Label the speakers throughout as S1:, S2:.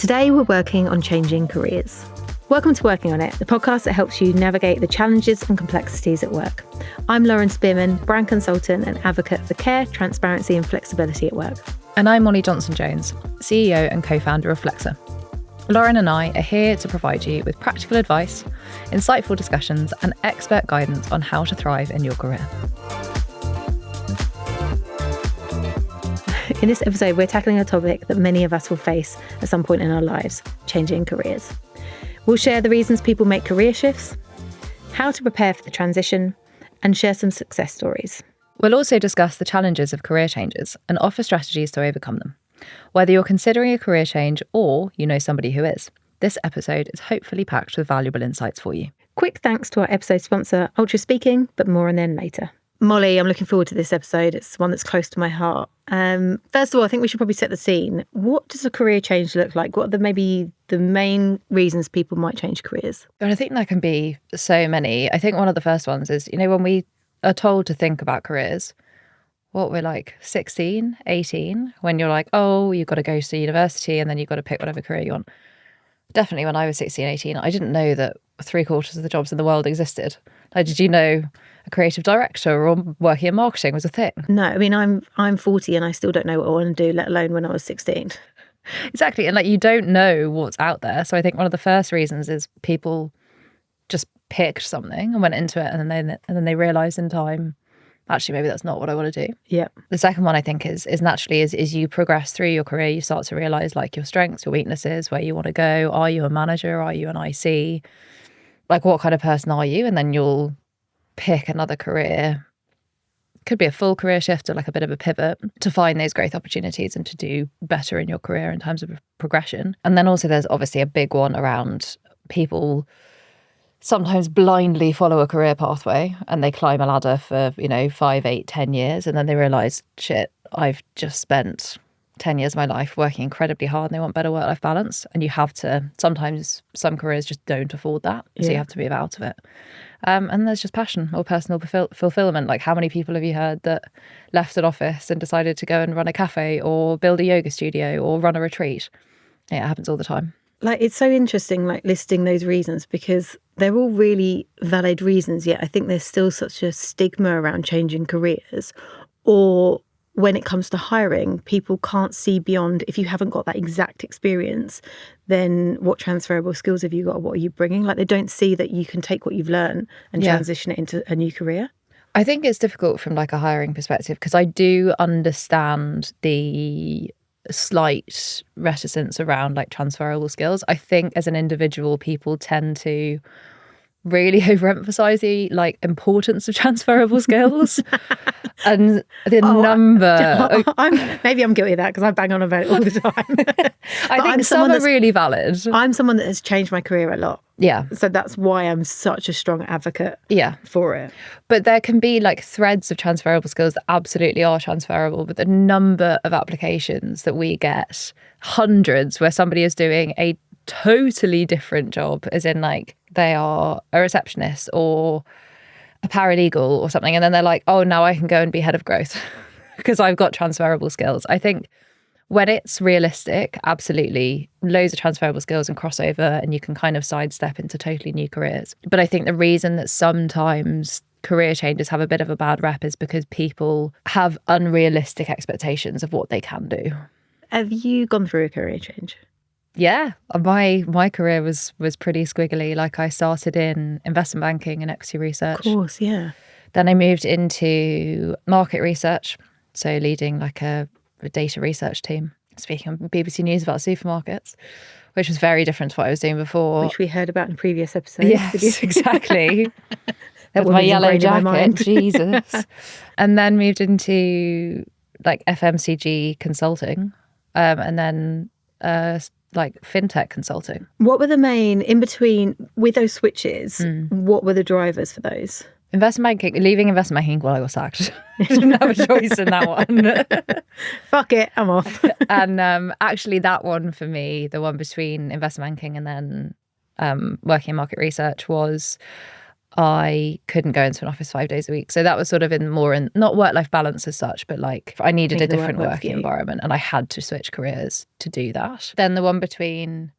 S1: Today we're working on changing careers. Welcome to Working on It, the podcast that helps you navigate the challenges and complexities at work. I'm Lauren Spearman, brand consultant and advocate for care, transparency and flexibility at work.
S2: And I'm Molly Johnson-Jones, CEO and co-founder of Flexer. Lauren and I are here to provide you with practical advice, insightful discussions and expert guidance on how to thrive in your career.
S1: In this episode, we're tackling a topic that many of us will face at some point in our lives, changing careers. We'll share the reasons people make career shifts, how to prepare for the transition, and share some success stories.
S2: We'll also discuss the challenges of career changes and offer strategies to overcome them. Whether you're considering a career change or you know somebody who is, this episode is hopefully packed with valuable insights for you.
S1: Quick thanks to our episode sponsor, Ultra Speaking, but more on them later. Molly, I'm looking forward to this episode. It's one that's close to my heart. First of all, I think we should probably set the scene. What does a career change look like? What are maybe the main reasons people might change careers?
S2: But I think there can be so many. I think one of the first ones is, when we are told to think about careers, we're like 16, 18, when you're like, oh, you've got to go to university and then you've got to pick whatever career you want. Definitely when I was 16, 18, I didn't know that 3/4 of the jobs in the world existed. Like, did you know a creative director or working in marketing was a thing?
S1: No, I mean, I'm 40 and I still don't know what I want to do, let alone when I was 16.
S2: Exactly. And you don't know what's out there. So I think one of the first reasons is people just picked something and went into it and then they realised in time, actually, maybe that's not what I want to do.
S1: Yeah.
S2: The second one I think is naturally is you progress through your career, you start to realise your strengths, your weaknesses, where you want to go. Are you a manager? Are you an IC? What kind of person are you? And then you'll pick another career. Could be a full career shift or a bit of a pivot to find those growth opportunities and to do better in your career in terms of progression. And then also there's obviously a big one around people sometimes blindly follow a career pathway and they climb a ladder for, 5, 8, 10 years. And then they realise, shit, I've just spent 10 years of my life working incredibly hard and they want better work-life balance. And you have to, sometimes some careers just don't afford that. So you have to move out of it. And there's just passion or personal fulfillment. How many people have you heard that left an office and decided to go and run a cafe or build a yoga studio or run a retreat? Yeah, it happens all the time.
S1: It's so interesting, listing those reasons because they're all really valid reasons, yet I think there's still such a stigma around changing careers. Or when it comes to hiring, people can't see beyond, if you haven't got that exact experience, then what transferable skills have you got? What are you bringing? They don't see that you can take what you've learned and transition it into a new career.
S2: I think it's difficult from a hiring perspective because I do understand the slight reticence around transferable skills. I think as an individual, people tend to really overemphasize the importance of transferable skills and the number.
S1: Maybe I'm guilty of that because I bang on about it all the time.
S2: I think some are really valid.
S1: I'm someone that has changed my career a lot.
S2: Yeah.
S1: So that's why I'm such a strong advocate for it.
S2: But there can be threads of transferable skills that absolutely are transferable, but the number of applications that we get, hundreds, where somebody is doing a totally different job, as in they are a receptionist or a paralegal or something, and then they're like, oh, now I can go and be head of growth because I've got transferable skills. I think when it's realistic, absolutely loads of transferable skills and crossover, and you can kind of sidestep into totally new careers. But I think the reason that sometimes career changes have a bit of a bad rep is because people have unrealistic expectations of what they can do.
S1: Have you gone through a career change?
S2: Yeah, my career was pretty squiggly. I started in investment banking and equity research.
S1: Of course, yeah.
S2: Then I moved into market research, so leading a data research team, speaking on BBC News about supermarkets, which was very different to what I was doing before.
S1: Which we heard about in previous episodes.
S2: Yes, exactly. With my yellow jacket, Jesus. And then moved into FMCG consulting, and then fintech consulting.
S1: What were the main, in between, with those switches, what were the drivers for those?
S2: Leaving investment banking while I got sacked. I didn't have a choice in that one.
S1: Fuck it, I'm off.
S2: And actually that one for me, the one between investment banking and then working in market research, was I couldn't go into an office 5 days a week. So that was sort of in not work-life balance as such, but like I needed
S1: Making
S2: a
S1: the work
S2: different
S1: work for
S2: working
S1: you.
S2: environment, and I had to switch careers to do that. Then the one between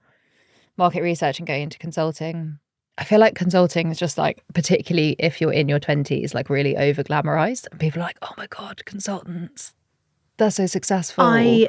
S2: market research and going into consulting, I feel like consulting is just like, particularly if you're in your 20s, like really over glamorized, and people are like, oh my God, consultants, they're so successful.
S1: I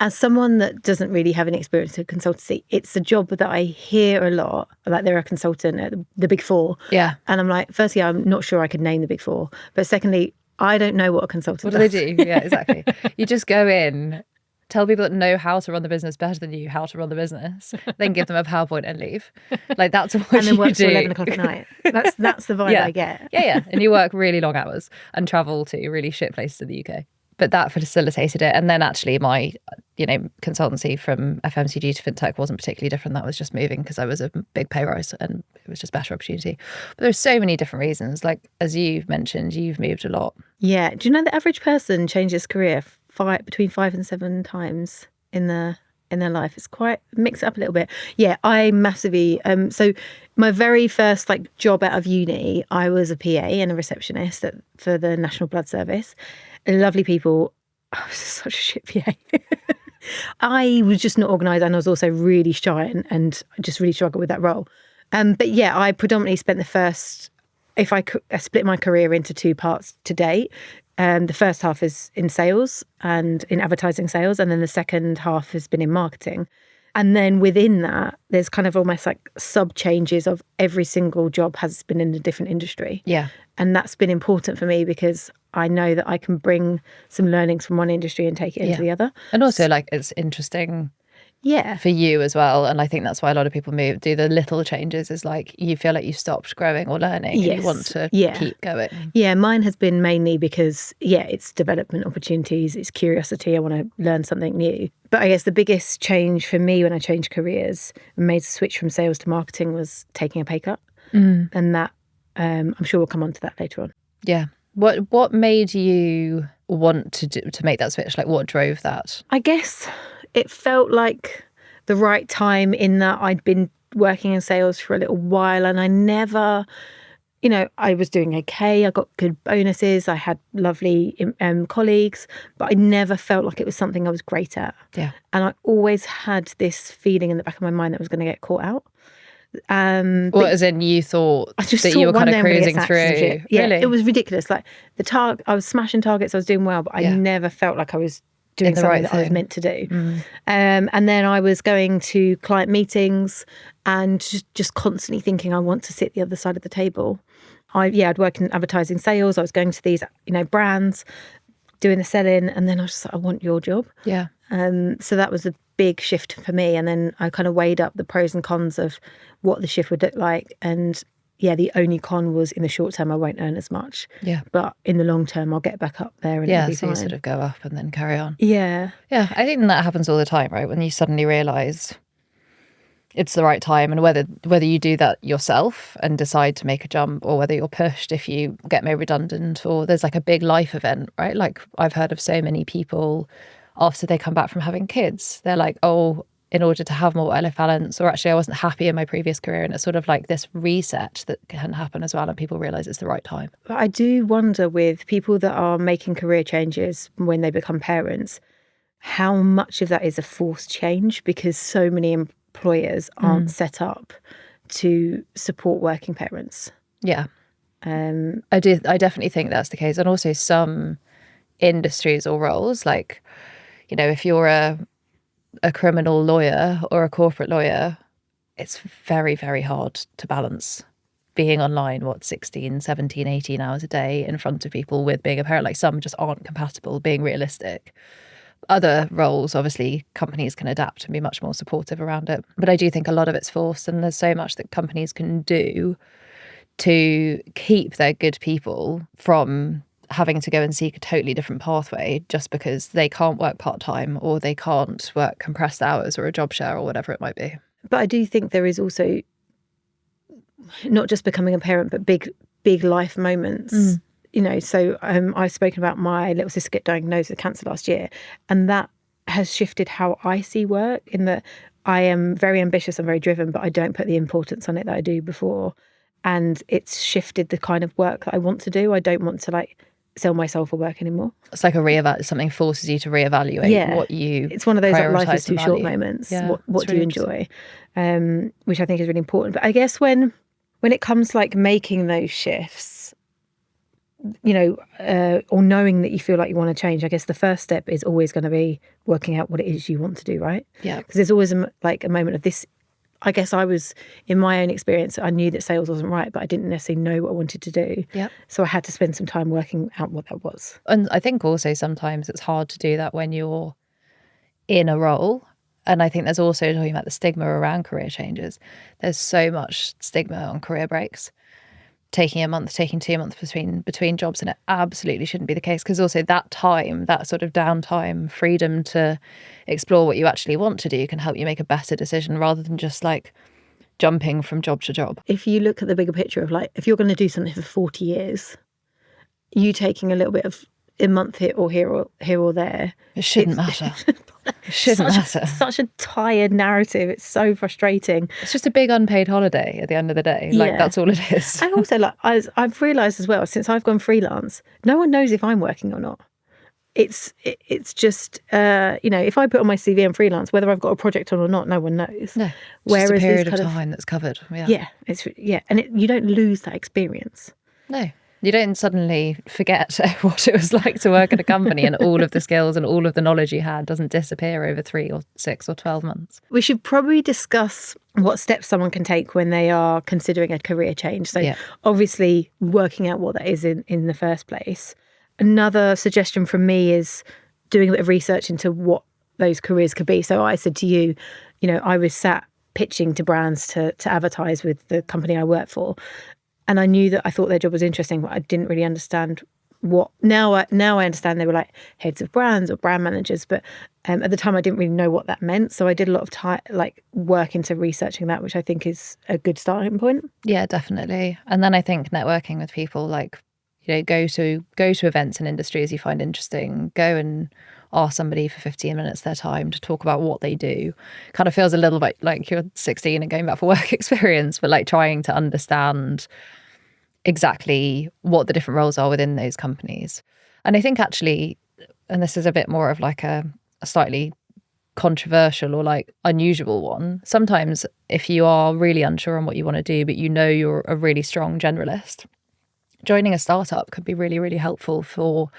S1: as someone that doesn't really have any experience in consultancy, it's a job that I hear a lot. Like they're a consultant at the Big Four.
S2: Yeah.
S1: And I'm like, firstly, I'm not sure I could name the Big Four. But secondly, I don't know what a consultant
S2: What do
S1: does.
S2: they do? Yeah, exactly. You just go in, tell people that know how to run the business better than you how to run the business, then give them a PowerPoint and leave. Like that's what
S1: And then
S2: you
S1: work
S2: do.
S1: till 11 o'clock at night. That's the vibe
S2: Yeah.
S1: I get.
S2: Yeah. And you work really long hours and travel to really shit places in the UK. But that facilitated it. And then actually my, consultancy from FMCG to fintech wasn't particularly different. That was just moving because I was a big pay rise and it was just better opportunity. But there's so many different reasons. Like, as you've mentioned, you've moved a lot.
S1: Yeah. Do you know the average person changes career between 5 and 7 times in their life? It's quite mix it up a little bit. Yeah, I massively so my very first job out of uni, I was a PA and a receptionist for the National Blood Service. Lovely people. I was such a shit PA. I was just not organised, and I was also really shy and just really struggled with that role. But yeah, I predominantly spent the first, if I could, I split my career into 2 parts to date. The first half is in sales and in advertising sales, and then the second half has been in marketing. And then within that, there's kind of almost like sub changes of every single job has been in a different industry.
S2: Yeah.
S1: And that's been important for me because I know that I can bring some learnings from one industry and take it into the other.
S2: And also it's interesting
S1: Yeah.
S2: for you as well. And I think that's why a lot of people do the little changes, is like you feel like you stopped growing or learning and you want to keep going.
S1: Yeah, mine has been mainly because, it's development opportunities, it's curiosity, I want to learn something new. But I guess the biggest change for me when I changed careers and made a switch from sales to marketing was taking a pay cut. And that, I'm sure we'll come on to that later on.
S2: Yeah. What made you want to make that switch? Like, what drove that?
S1: I guess it felt like the right time in that I'd been working in sales for a little while and I never, I was doing okay. I got good bonuses. I had lovely colleagues, but I never felt like it was something I was great at.
S2: Yeah.
S1: And I always had this feeling in the back of my mind that I was going to get caught out.
S2: As in you thought that you were kind of cruising through?
S1: Yeah,
S2: really?
S1: It was ridiculous. Like I was smashing targets, I was doing well, but I never felt like I was doing something that I was meant to do. And then I was going to client meetings and just constantly thinking I want to sit the other side of the table. I'd work in advertising sales. I was going to these, brands, doing the selling, and then I was just like, I want your job.
S2: Yeah.
S1: So that was a big shift for me. And then I kind of weighed up the pros and cons of what the shift would look like. And the only con was in the short term, I won't earn as much.
S2: Yeah.
S1: But in the long term, I'll get back up there and it'll be fine.
S2: You sort of go up and then carry on.
S1: Yeah.
S2: Yeah. I think that happens all the time, right? When you suddenly realise it's the right time, and whether you do that yourself and decide to make a jump, or whether you're pushed if you get made redundant, or there's like a big life event, right? Like I've heard of so many people after they come back from having kids, they're like, oh, in order to have more work-life balance, or actually I wasn't happy in my previous career. And it's sort of like this reset that can happen as well, and people realise it's the right time.
S1: But I do wonder with people that are making career changes when they become parents, how much of that is a forced change, because so many employers aren't set up to support working parents.
S2: Yeah. I definitely think that's the case. And also some industries or roles, like, if you're a criminal lawyer or a corporate lawyer, it's very, very hard to balance being online, 16, 17, 18 hours a day in front of people with being a parent. Like some just aren't compatible, being realistic. Other roles, obviously, companies can adapt and be much more supportive around it. But I do think a lot of it's forced, and there's so much that companies can do to keep their good people from having to go and seek a totally different pathway just because they can't work part-time, or they can't work compressed hours or a job share or whatever it might be.
S1: But I do think there is also not just becoming a parent, but big life moments. So I've spoken about my little sister get diagnosed with cancer last year, and that has shifted how I see work, in that I am very ambitious and very driven, but I don't put the importance on it that I do before. and it's shifted the kind of work that I want to do. I don't want to like sell my soul for work anymore.
S2: It's like something forces you to reevaluate what you
S1: it's one of those like, life is
S2: prioritize
S1: too
S2: and
S1: short
S2: value.
S1: moments.
S2: Yeah,
S1: What
S2: it's
S1: do you
S2: really
S1: enjoy? Which I think is really important. But I guess when it comes to like making those shifts, you know, or knowing that you feel like you want to change, I guess the first step is always going to be working out what it is you want to do, right?
S2: Yeah.
S1: Because there's always like a moment of this. I guess I was, in my own experience, I knew that sales wasn't right, but I didn't necessarily know what I wanted to do.
S2: Yeah.
S1: So I had to spend some time working out what that was.
S2: And I think also sometimes it's hard to do that when you're in a role. And I think there's also, talking about the stigma around career changes, there's so much stigma on career breaks. Taking a month, taking 2 months between jobs, and it absolutely shouldn't be the case, because also that time, that sort of downtime, freedom to explore what you actually want to do can help you make a better decision rather than just like jumping from job to job.
S1: If you look at the bigger picture of like, if you're going to do something for 40 years, you taking a little bit of a month here or there,
S2: it shouldn't matter. It shouldn't matter.
S1: Such a tired narrative. It's so frustrating.
S2: It's just a big unpaid holiday at the end of the day. Like, that's all it is.
S1: And also, like, I've realised as well, since I've gone freelance, no one knows if I'm working or not. It's just, you know, if I put on my CV I'm freelance, whether I've got a project on or not, no one knows.
S2: No,
S1: whereas
S2: just a period of time that's covered. Yeah,
S1: and you don't lose that experience.
S2: No. You don't suddenly forget what it was like to work at a company, and all of the skills and all of the knowledge you had doesn't disappear over 3 or 6 or 12 months.
S1: We should probably discuss what steps someone can take when they are considering a career change. So obviously working out what that is in the first place. Another suggestion from me is doing a bit of research into what those careers could be. So I said to you, you know, I was sat pitching to brands to advertise with the company I work for. And I knew that I thought their job was interesting, but I didn't really understand what. Now I understand they were like heads of brands or brand managers, but at the time I didn't really know what that meant. So I did a lot of time, like work into researching that, which I think is a good starting point.
S2: Yeah, definitely. And then I think networking with people, like, you know, go to events and industries you find interesting. Go and ask somebody for 15 minutes their time to talk about what they do. Kind of feels a little bit like you're 16 and going back for work experience, but like trying to understand exactly what the different roles are within those companies. And I think actually, and this is a bit more of like a slightly controversial or like unusual one, sometimes if you are really unsure on what you want to do, but you know you're a really strong generalist, joining a startup could be really, really helpful for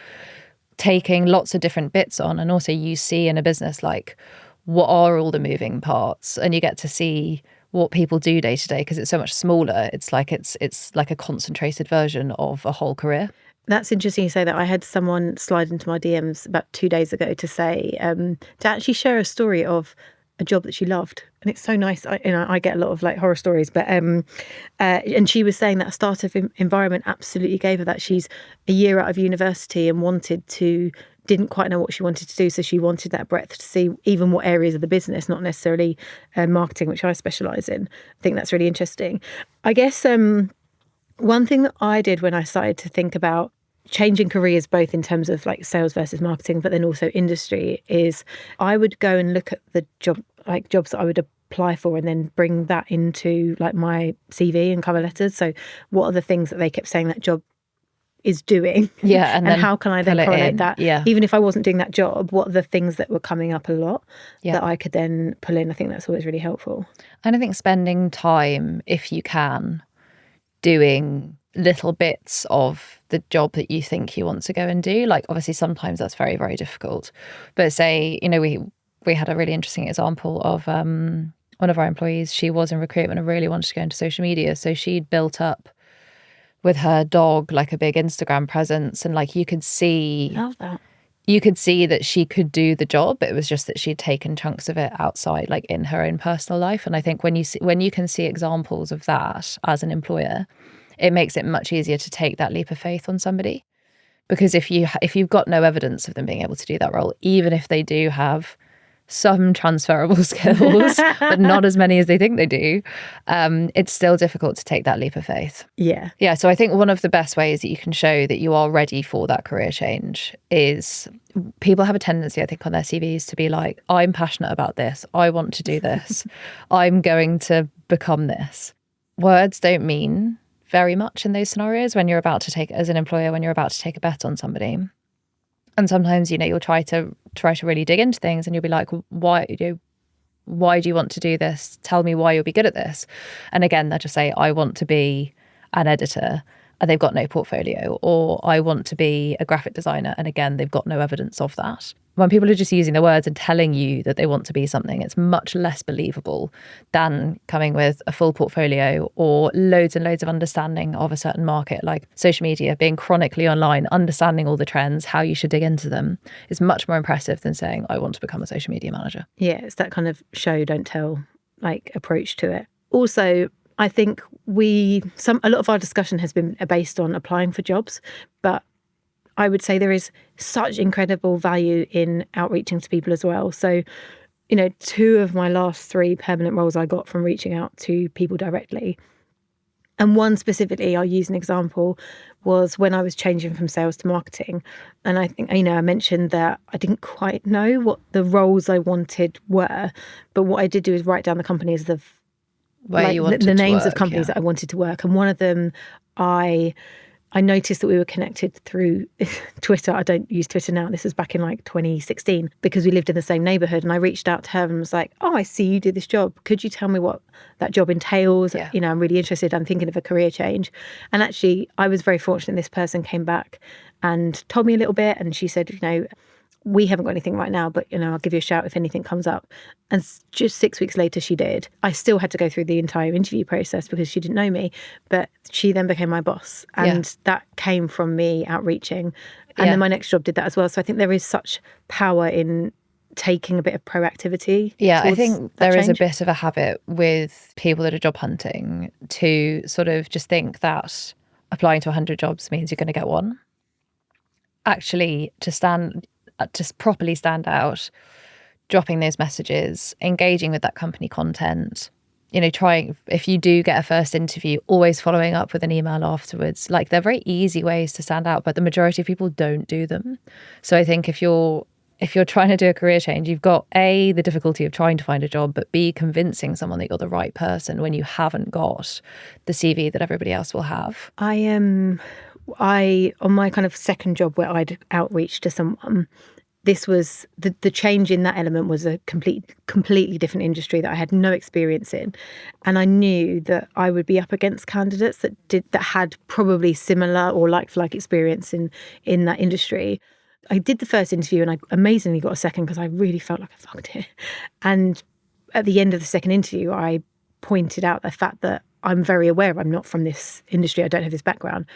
S2: taking lots of different bits on. And also you see in a business, like, what are all the moving parts, and you get to see what people do day to day, because it's so much smaller. It's like a concentrated version of a whole career.
S1: That's interesting you say that. I had someone slide into my DMs about 2 days ago to say, to actually share a story of a job that she loved. And it's so nice. I get a lot of like horror stories, but and she was saying that a startup environment absolutely gave her that. She's a year out of university and didn't quite know what she wanted to do. So she wanted that breadth to see even what areas of the business, not necessarily marketing, which I specialise in. I think that's really interesting. I guess one thing that I did when I started to think about changing careers, both in terms of like sales versus marketing, but then also industry, is I would go and look at the jobs that I would apply for and then bring that into like my CV and cover letters. So what are the things that they kept saying that job is doing?
S2: Yeah. And
S1: how can I then correlate that?
S2: Yeah.
S1: Even if I wasn't doing that job, what are the things that were coming up a lot that I could then pull in? I think that's always really helpful.
S2: And I think spending time, if you can, doing little bits of the job that you think you want to go and do. Like, obviously sometimes that's very, very difficult. But say, you know, we had a really interesting example of one of our employees. She was in recruitment and really wanted to go into social media. So she'd built up with her dog like a big Instagram presence, and like you could see that she could do the job. It was just that she'd taken chunks of it outside, like in her own personal life. And I think when you can see examples of that as an employer, it makes it much easier to take that leap of faith on somebody. Because if you've got no evidence of them being able to do that role, even if they do have some transferable skills, but not as many as they think they do, it's still difficult to take that leap of faith.
S1: Yeah.
S2: Yeah. So I think one of the best ways that you can show that you are ready for that career change is, people have a tendency, I think, on their CVs to be like, I'm passionate about this. I want to do this. I'm going to become this. Words don't mean very much in those scenarios when you're about to take, as an employer, when you're about to take a bet on somebody. And sometimes, you'll try to really dig into things, and you'll be like, why do you want to do this? Tell me why you'll be good at this. And again, they'll just say, I want to be an editor, and they've got no portfolio, or I want to be a graphic designer, and again, they've got no evidence of that. When people are just using the words and telling you that they want to be something, it's much less believable than coming with a full portfolio or loads and loads of understanding of a certain market, like social media, being chronically online, understanding all the trends, how you should dig into them, is much more impressive than saying, I want to become a social media manager.
S1: Yeah, it's that kind of show, don't tell, like, approach to it. Also, I think a lot of our discussion has been based on applying for jobs, but I would say there is such incredible value in outreaching to people as well. So, 2 of my last 3 permanent roles I got from reaching out to people directly. And one specifically, I'll use an example, was when I was changing from sales to marketing. And I think, I mentioned that I didn't quite know what the roles I wanted were, but what I did do is write down the companies of the names of companies that I wanted to work. And one of them, I noticed that we were connected through Twitter. I don't use Twitter now. This was back in 2016, because we lived in the same neighborhood. And I reached out to her and was like, oh, I see you do this job. Could you tell me what that job entails?
S2: Yeah.
S1: I'm really interested. I'm thinking of a career change. And actually, I was very fortunate. This person came back and told me a little bit. And she said, we haven't got anything right now, but, I'll give you a shout if anything comes up. And just 6 weeks later, she did. I still had to go through the entire interview process because she didn't know me, but she then became my boss. And that came from me outreaching. And then my next job did that as well. So I think there is such power in taking a bit of proactivity.
S2: Yeah, I think there is a bit of a habit with people that are job hunting to sort of just think that applying to 100 jobs means you're going to get one. Actually, to properly stand out, dropping those messages, engaging with that company content, trying, if you do get a first interview, always following up with an email afterwards. Like, they're very easy ways to stand out, but the majority of people don't do them. So I think if you're trying to do a career change, you've got A, the difficulty of trying to find a job, but B, convincing someone that you're the right person when you haven't got the CV that everybody else will have.
S1: On my kind of second job where I'd outreach to someone, this was the change in that element was a completely different industry that I had no experience in. And I knew that I would be up against candidates that had probably similar or like experience in that industry. I did the first interview and I amazingly got a second because I really felt like I fucked it. And at the end of the second interview, I pointed out the fact that I'm very aware I'm not from this industry. I don't have this background.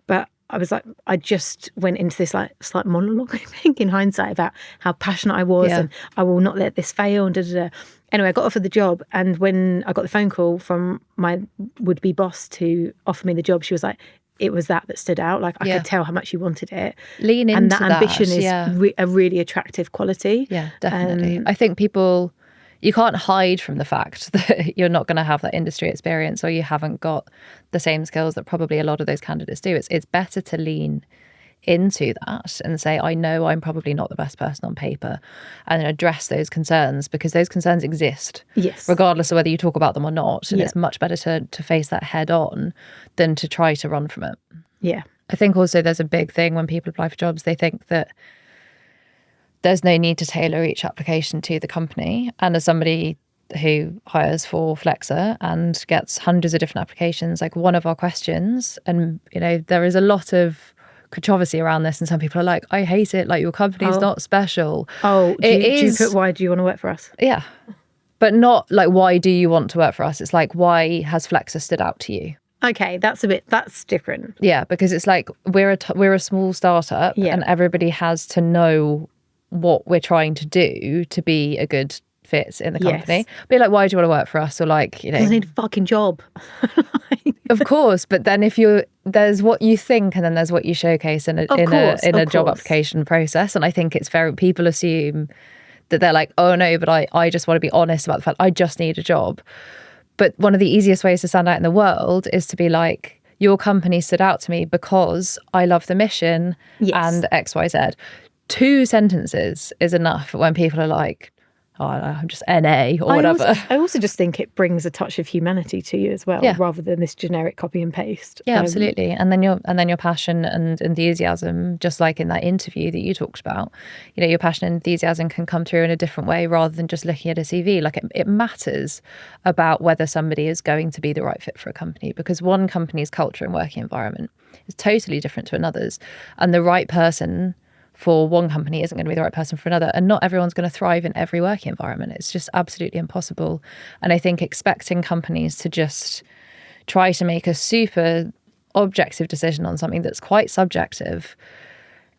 S1: But I was like, I just went into this slight monologue, I think, in hindsight, about how passionate I was and I will not let this fail and da-da-da. Anyway, I got offered the job, and when I got the phone call from my would-be boss to offer me the job, she was like, it was that stood out. Like, I could tell how much you wanted it.
S2: Lean into
S1: and that ambition is a really attractive quality.
S2: Yeah, definitely. I think you can't hide from the fact that you're not going to have that industry experience, or you haven't got the same skills that probably a lot of those candidates do. It's better to lean into that and say, I know I'm probably not the best person on paper, and address those concerns, because those concerns exist, regardless of whether you talk about them or not. And it's much better to face that head on than to try to run from it.
S1: Yeah.
S2: I think also there's a big thing when people apply for jobs, they think that there's no need to tailor each application to the company. And as somebody who hires for Flexer and gets hundreds of different applications, like, one of our questions, and there is a lot of controversy around this, and some people are like, I hate it, like, your company's not special.
S1: Do you put, why do you want to work for us?
S2: Yeah. But not like, why do you want to work for us? It's like, why has Flexer stood out to you?
S1: Okay, that's different.
S2: Yeah, because it's like, we're a small startup, and everybody has to know what we're trying to do to be a good fit in the company. Be like, why do you want to work for us? Or like,
S1: I need a fucking job.
S2: Of course, but then there's what you think, and then there's what you showcase in a job application process. And I think people assume that they're like, oh no, but I just want to be honest about the fact I just need a job. But one of the easiest ways to stand out in the world is to be like, your company stood out to me because I love the mission and XYZ. 2 sentences is enough when people are like, oh, I'm just NA or whatever.
S1: I also just think it brings a touch of humanity to you as well,
S2: Yeah.
S1: rather than this generic copy and paste.
S2: Yeah, absolutely. And then your passion and enthusiasm, just like in that interview that you talked about, your passion and enthusiasm can come through in a different way rather than just looking at a CV. Like it matters about whether somebody is going to be the right fit for a company, because one company's culture and working environment is totally different to another's, and the right person for one company isn't going to be the right person for another, and not everyone's going to thrive in every working environment. It's just absolutely impossible. And I think expecting companies to just try to make a super objective decision on something that's quite subjective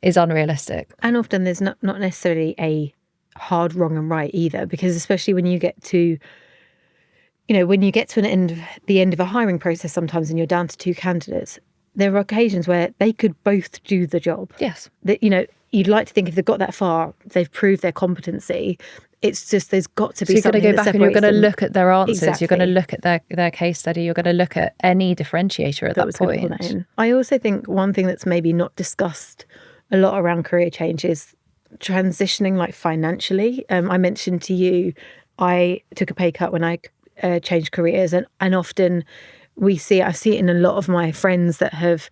S2: is unrealistic.
S1: And often there's not necessarily a hard wrong and right either, because especially when you get to the end of a hiring process sometimes, and you're down to 2 candidates, there are occasions where they could both do the job.
S2: Yes.
S1: That, you'd like to think if they've got that far, they've proved their competency. It's just there's got to be something that separates them.
S2: You're going to go back and you're going to look at their answers.
S1: Exactly.
S2: You're going to look at their case study. You're going to look at any differentiator at that point.
S1: I also think one thing that's maybe not discussed a lot around career change is transitioning, like financially. I mentioned to you, I took a pay cut when I changed careers, and often I see it in a lot of my friends that have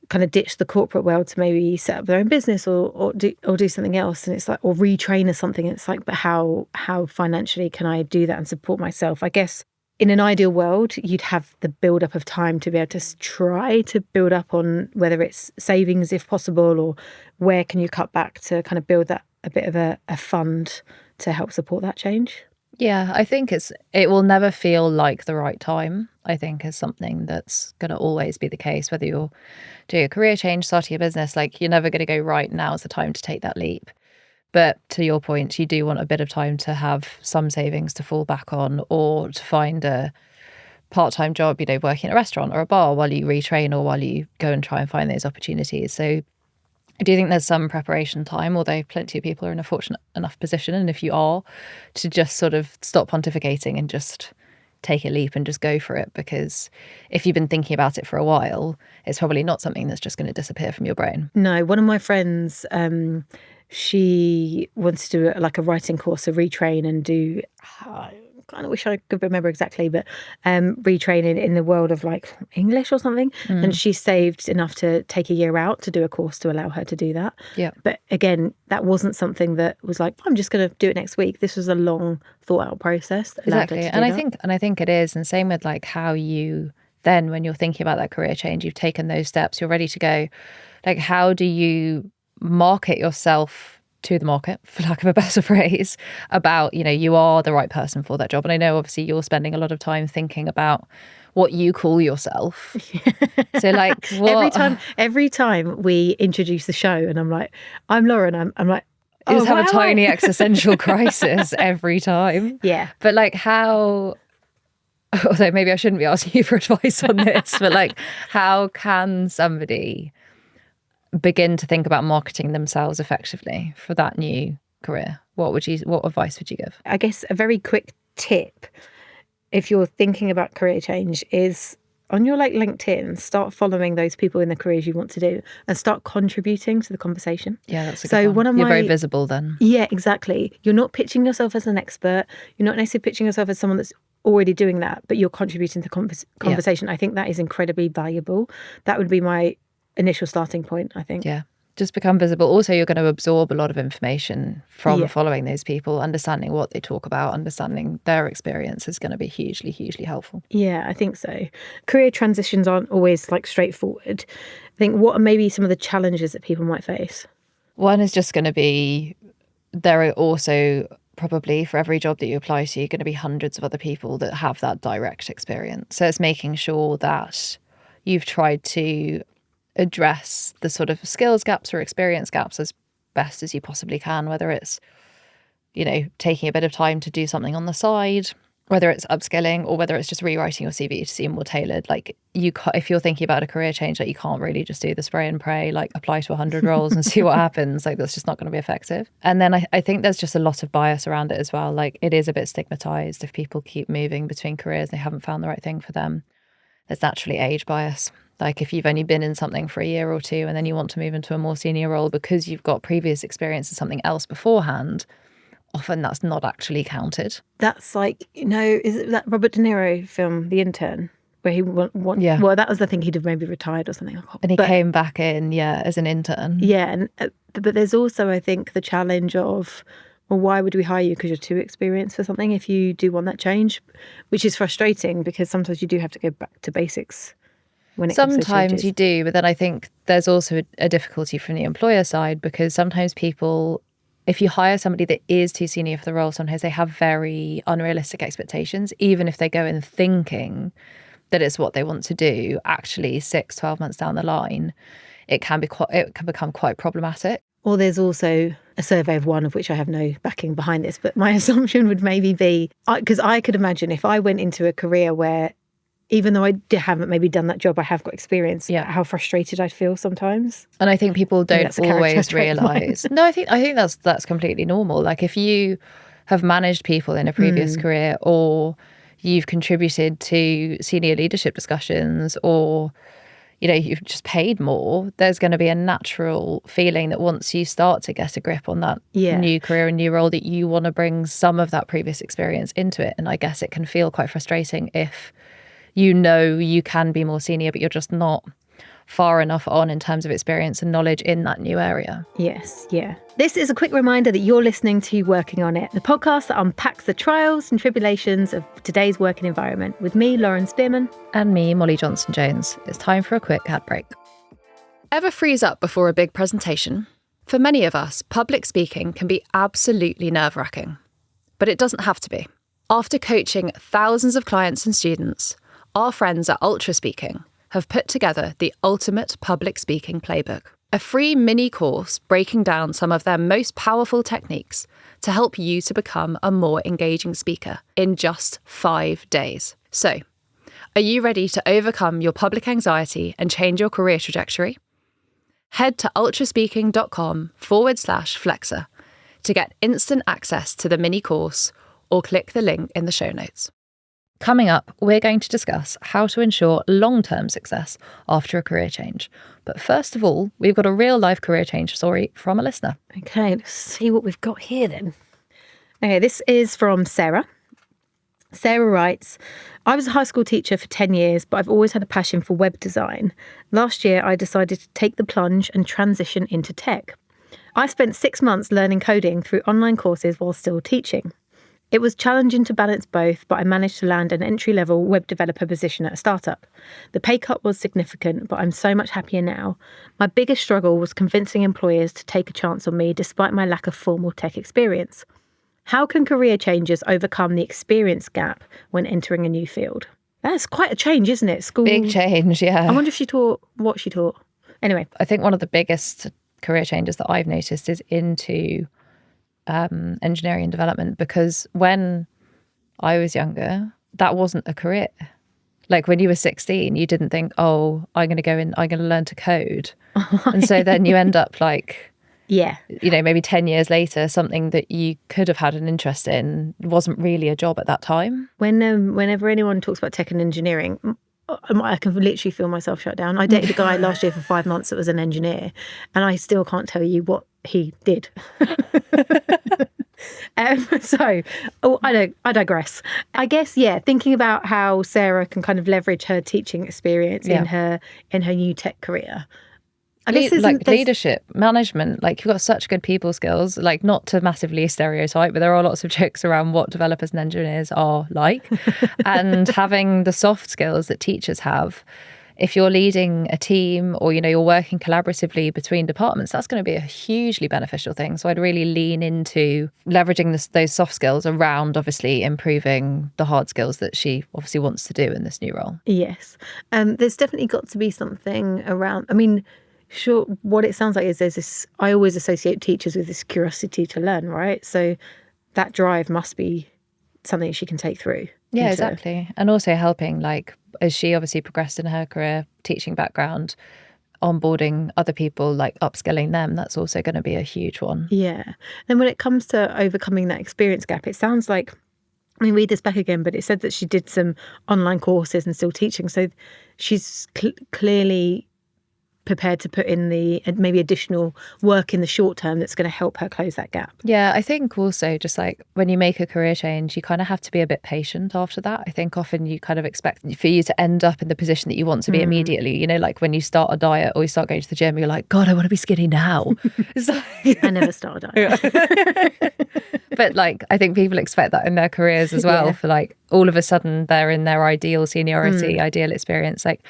S1: kind of ditched the corporate world to maybe set up their own business or do something else, and it's like, or retrain or something. It's like, but how financially can I do that and support myself? I guess in an ideal world, you'd have the build up of time to be able to try to build up on whether it's savings if possible, or where can you cut back to kind of build that a bit of a fund to help support that change.
S2: Yeah, I think it will never feel like the right time, I think, is something that's going to always be the case, whether you're doing a career change, starting a business. Like, you're never going to go, right, now's the time to take that leap. But to your point, you do want a bit of time to have some savings to fall back on, or to find a part-time job, working in a restaurant or a bar while you retrain, or while you go and try and find those opportunities. So I do think there's some preparation time, although plenty of people are in a fortunate enough position. And if you are, to just sort of stop pontificating and just take a leap and just go for it. Because if you've been thinking about it for a while, it's probably not something that's just going to disappear from your brain.
S1: No, one of my friends, she wants to do like a writing course, a retrain, and do, I kind of wish I could remember exactly, but retraining in the world of like English or something. And she saved enough to take a year out to do a course to allow her to do that.
S2: Yeah.
S1: But again, that wasn't something that was like, I'm just going to do it next week. This was a long thought out process.
S2: Exactly. And I think it is. And same with like how you then, when you're thinking about that career change, you've taken those steps, you're ready to go. Like, how do you market yourself to the market, for lack of a better phrase, about, you are the right person for that job? And I know obviously you're spending a lot of time thinking about what you call yourself. So like, what?
S1: every time we introduce the show and I'm like, I'm Lauren, I'm like,
S2: you just have a tiny existential crisis every time.
S1: Yeah.
S2: But like, how, although maybe I shouldn't be asking you for advice on this, but like, how can somebody begin to think about marketing themselves effectively for that new career? What advice would you give?
S1: I guess a very quick tip, if you're thinking about career change, is on your like LinkedIn, start following those people in the careers you want to do and start contributing to the conversation.
S2: Yeah, that's a good one. You're very visible then.
S1: Yeah, exactly. You're not pitching yourself as an expert. You're not necessarily pitching yourself as someone that's already doing that, but you're contributing to conversation. Yeah. I think that is incredibly valuable. That would be my initial starting point, I think.
S2: Yeah, just become visible. Also, you're going to absorb a lot of information from following those people. Understanding what they talk about, understanding their experience is going to be hugely, hugely helpful.
S1: Yeah, I think so. Career transitions aren't always like straightforward. I think, what are maybe some of the challenges that people might face?
S2: One is just going to be, there are also probably for every job that you apply to, you're going to be hundreds of other people that have that direct experience. So it's making sure that you've tried to address the sort of skills gaps or experience gaps as best as you possibly can, whether it's, taking a bit of time to do something on the side, whether it's upskilling, or whether it's just rewriting your CV to seem more tailored. Like, if you're thinking about a career change, like, you can't really just do the spray and pray, like apply to 100 roles and see what happens. Like, that's just not going to be effective. And then I think there's just a lot of bias around it as well. Like, it is a bit stigmatized if people keep moving between careers and they haven't found the right thing for them. There's naturally age bias. Like, if you've only been in something for a year or two and then you want to move into a more senior role because you've got previous experience in something else beforehand, often that's not actually counted.
S1: That's like, is it that Robert De Niro film, The Intern, where he
S2: Yeah.
S1: well, that was the thing, he'd have maybe retired or something.
S2: And he came back in, as an intern.
S1: Yeah, but there's also, I think, the challenge of, well, why would we hire you because you're too experienced for something if you do want that change, which is frustrating because sometimes you do have to go back to basics when it comes to
S2: Sometimes
S1: changes.
S2: you do, but then I think there's also a difficulty from the employer side, because sometimes people, if you hire somebody that is too senior for the role, sometimes they have very unrealistic expectations, even if they go in thinking that it's what they want to do. Actually, 6-12 months down the line, it can become quite problematic.
S1: Or there's also a survey of one, of which I have no backing behind this, but my assumption would maybe be, because I could imagine if I went into a career where, even though I haven't maybe done that job, I have got experience, how frustrated I'd feel sometimes.
S2: And I think people don't always realise. No, I think that's completely normal. Like if you have managed people in a previous career, or you've contributed to senior leadership discussions, or you've just paid more, there's going to be a natural feeling that once you start to get a grip on that new career and new role, that you want to bring some of that previous experience into it. And I guess it can feel quite frustrating if you can be more senior, but you're just not far enough on in terms of experience and knowledge in that new area.
S1: Yes, yeah. This is a quick reminder that you're listening to Working On It, the podcast that unpacks the trials and tribulations of today's working environment, with me, Lauren Spearman.
S2: And me, Molly Johnson-Jones. It's time for a quick ad break.
S3: Ever freeze up before a big presentation? For many of us, public speaking can be absolutely nerve-wracking. But it doesn't have to be. After coaching thousands of clients and students, our friends at Ultra Speaking have put together the ultimate public speaking playbook, a free mini course breaking down some of their most powerful techniques to help you to become a more engaging speaker in just 5 days. So, are you ready to overcome your public anxiety and change your career trajectory? Head to ultraspeaking.com/Flexer to get instant access to the mini course, or click the link in the show notes.
S2: Coming up, we're going to discuss how to ensure long-term success after a career change. But first of all, we've got a real-life career change story from a listener.
S1: Okay, let's see what we've got here then. Okay, this is from Sarah. Sarah writes, I was a high school teacher for 10 years, but I've always had a passion for web design. Last year, I decided to take the plunge and transition into tech. I spent 6 months learning coding through online courses while still teaching. It was challenging to balance both, but I managed to land an entry-level web developer position at a startup. The pay cut was significant, but I'm so much happier now. My biggest struggle was convincing employers to take a chance on me despite my lack of formal tech experience. How can career changers overcome the experience gap when entering a new field? That's quite a change, isn't it? School.
S2: Big change, yeah.
S1: I wonder if she taught what she taught. Anyway.
S2: I think one of the biggest career changes that I've noticed is into engineering and development, because when I was younger, that wasn't a career. Like when you were 16, you didn't think, oh, I'm going to learn to code. And so then you end up like, maybe 10 years later, something that you could have had an interest in wasn't really a job at that time.
S1: Whenever anyone talks about tech and engineering, I can literally feel myself shut down. I dated a guy last year for 5 months that was an engineer, and I still can't tell you what he did. I digress. I guess, thinking about how Sarah can kind of leverage her teaching experience in her new tech career. I guess
S2: leadership, management, like you've got such good people skills, like not to massively stereotype, but there are lots of jokes around what developers and engineers are like. And having the soft skills that teachers have, if you're leading a team or, you're working collaboratively between departments, that's going to be a hugely beneficial thing. So I'd really lean into leveraging those soft skills around obviously improving the hard skills that she obviously wants to do in this new role.
S1: Yes. There's definitely got to be something around, sure, what it sounds like is there's this, I always associate teachers with this curiosity to learn, right? So that drive must be something she can take through.
S2: Yeah, exactly. And also helping, like, as she obviously progressed in her career, teaching background, onboarding other people, like upskilling them, that's also going to be a huge one.
S1: Yeah. And when it comes to overcoming that experience gap, it sounds like, read this back again, but it said that she did some online courses and still teaching. So she's clearly prepared to put in the maybe additional work in the short term that's going to help her close that gap.
S2: Yeah, I think also just like when you make a career change, you kind of have to be a bit patient after that. I think often you kind of expect for you to end up in the position that you want to be immediately. You know, like when you start a diet or you start going to the gym, you're like, God, I want to be skinny now. It's like...
S1: I never start a diet.
S2: But like, I think people expect that in their careers as well. For like, all of a sudden they're in their ideal seniority, ideal experience. Like,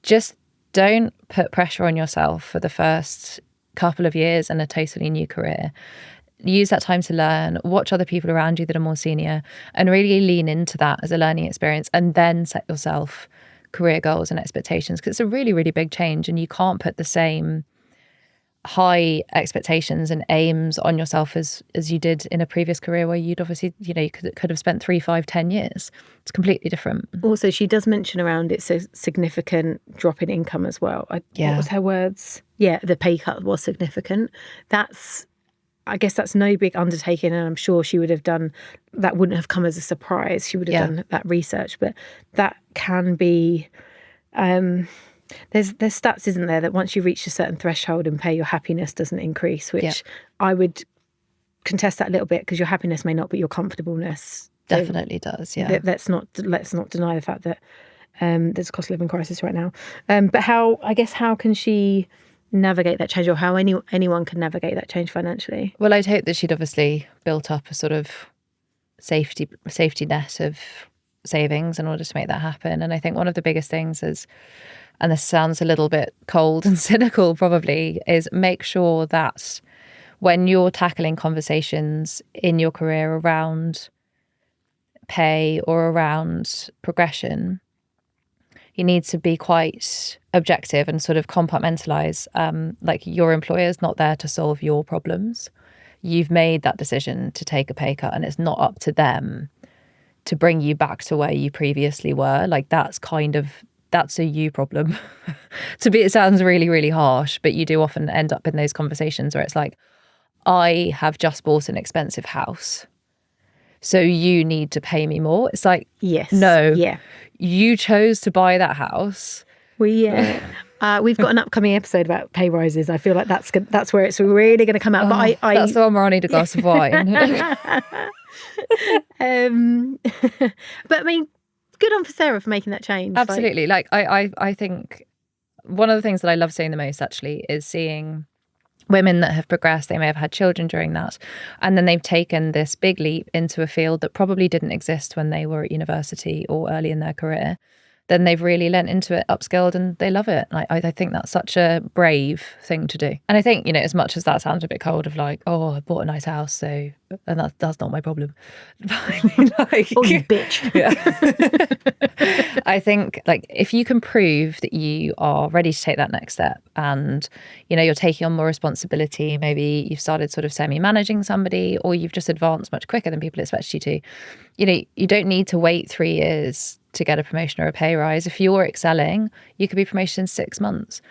S2: just don't put pressure on yourself for the first couple of years in a totally new career. Use that time to learn, watch other people around you that are more senior, and really lean into that as a learning experience, and then set yourself career goals and expectations, because it's a really, really big change, and you can't put the same high expectations and aims on yourself as you did in a previous career where you'd obviously, you know, you could have spent 3, 5, 10 years. It's completely different.
S1: Also, she does mention around it's a significant drop in income as well. What was her words? Yeah, the pay cut was significant. I guess that's no big undertaking, and I'm sure she would have done that. Wouldn't have come as a surprise. She would have done that research, but that can be. There's stats, isn't there, that once you reach a certain threshold in pay, your happiness doesn't increase, which I would contest that a little bit, because your happiness may not, but your comfortableness
S2: definitely does. Yeah,
S1: let's not deny the fact that there's a cost of living crisis right now. But how can she navigate that change, or how anyone can navigate that change financially?
S2: Well, I'd hope that she'd obviously built up a sort of safety net of savings in order to make that happen. And I think one of the biggest things is, and this sounds a little bit cold and cynical probably, is make sure that when you're tackling conversations in your career around pay or around progression, you need to be quite objective and sort of compartmentalize. Like, your employer's not there to solve your problems. You've made that decision to take a pay cut, and it's not up to them to bring you back to where you previously were. Like, that's a you problem. It sounds really, really harsh, but you do often end up in those conversations where it's like, I have just bought an expensive house, so you need to pay me more. It's like,
S1: yes,
S2: no,
S1: yeah,
S2: you chose to buy that house.
S1: We've got an upcoming episode about pay rises. I feel like that's where it's really going to come out. But
S2: that's the one where I need a glass of wine.
S1: But I mean, good on for Sarah for making that change.
S2: Absolutely. Like I think one of the things that I love seeing the most actually is seeing women that have progressed. They may have had children during that, and then they've taken this big leap into a field that probably didn't exist when they were at university or early in their career. Then they've really lent into it, upskilled, and they love it. I think that's such a brave thing to do. And I think, you know, as much as that sounds a bit cold of like, oh, I bought a nice house, so, and that's not my problem. I mean, like,
S1: oh, you bitch.
S2: Yeah. I think, like, if you can prove that you are ready to take that next step, and, you know, you're taking on more responsibility, maybe you've started sort of semi-managing somebody, or you've just advanced much quicker than people expect you to, you know, you don't need to wait 3 years to get a promotion or a pay rise. If you're excelling, you could be promoted in 6 months.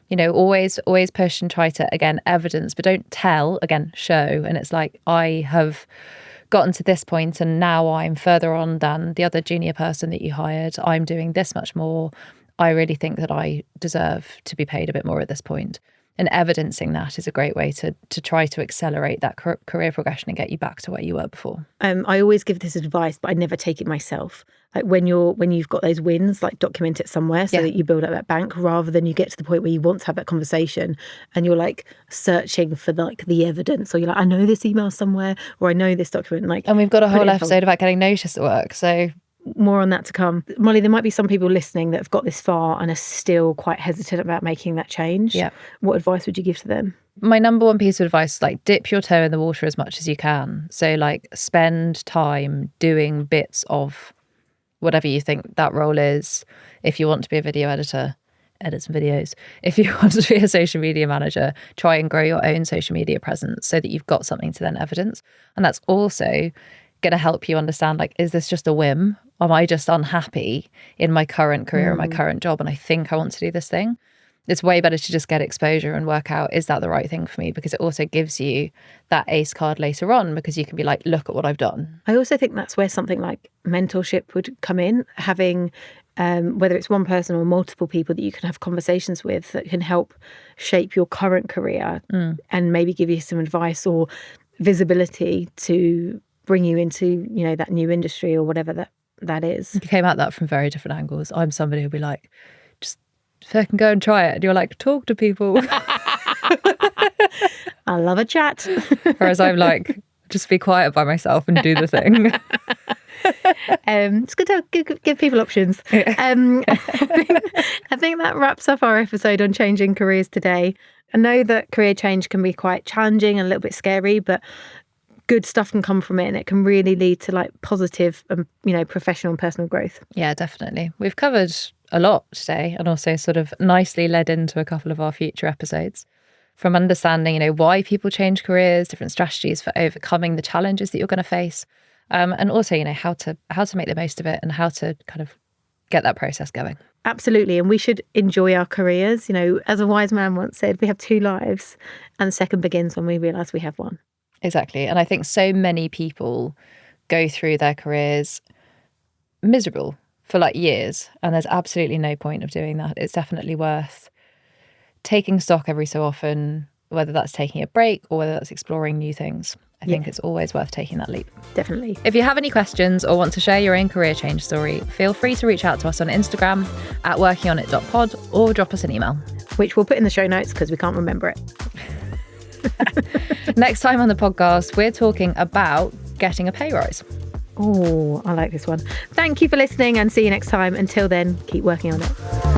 S2: You know, always push and try to, again, evidence, but don't tell, again, show. And it's like, I have gotten to this point and now I'm further on than the other junior person that you hired. I'm doing this much more. I really think that I deserve to be paid a bit more at this point. And evidencing that is a great way to try to accelerate that career progression and get you back to where you were before.
S1: I always give this advice, but I never take it myself. Like, when you've got those wins, like, document it somewhere so that you build up that bank, rather than you get to the point where you want to have that conversation and you're like searching for the evidence, or you're like, I know this email somewhere, or I know this document. Like,
S2: and we've got a whole episode about getting noticed at work, so
S1: more on that to come. Molly, there might be some people listening that have got this far and are still quite hesitant about making that change.
S2: Yeah.
S1: What advice would you give to them?
S2: My number one piece of advice is, like, dip your toe in the water as much as you can. So, like, spend time doing bits of whatever you think that role is. If you want to be a video editor, edit some videos. If you want to be a social media manager, try and grow your own social media presence so that you've got something to then evidence. And that's also going to help you understand, like, is this just a whim? Am I just unhappy in my current career, in my current job, and I think I want to do this thing? It's way better to just get exposure and work out, is that the right thing for me? Because it also gives you that ace card later on, because you can be like, look at what I've done.
S1: I also think that's where something like mentorship would come in. Having whether it's one person or multiple people that you can have conversations with that can help shape your current career and maybe give you some advice or visibility to bring you into, that new industry or whatever that is.
S2: You came at that from very different angles. I'm somebody who'll be like, just fucking go and try it. And you're like, talk to people.
S1: I love a chat.
S2: Whereas I'm like, just be quiet by myself and do the thing.
S1: It's good to give people options. I think that wraps up our episode on changing careers today. I know that career change can be quite challenging and a little bit scary, but good stuff can come from it, and it can really lead to like positive, professional and personal growth.
S2: Yeah, definitely. We've covered a lot today, and also sort of nicely led into a couple of our future episodes. From understanding, why people change careers, different strategies for overcoming the challenges that you're going to face, and also, how to make the most of it and how to kind of get that process going.
S1: Absolutely. And we should enjoy our careers. As a wise man once said, we have 2 lives, and the second begins when we realise we have one.
S2: Exactly. And I think so many people go through their careers miserable for like years, and there's absolutely no point of doing that. It's definitely worth taking stock every so often, whether that's taking a break or whether that's exploring new things. I think it's always worth taking that leap.
S1: Definitely.
S2: If you have any questions or want to share your own career change story, feel free to reach out to us on Instagram at workingonit.pod or drop us an email.
S1: Which we'll put in the show notes because we can't remember it.
S2: Next time on the podcast, we're talking about getting a pay rise.
S1: Oh, I like this one. Thank you for listening, and see you next time. Until then, keep working on it.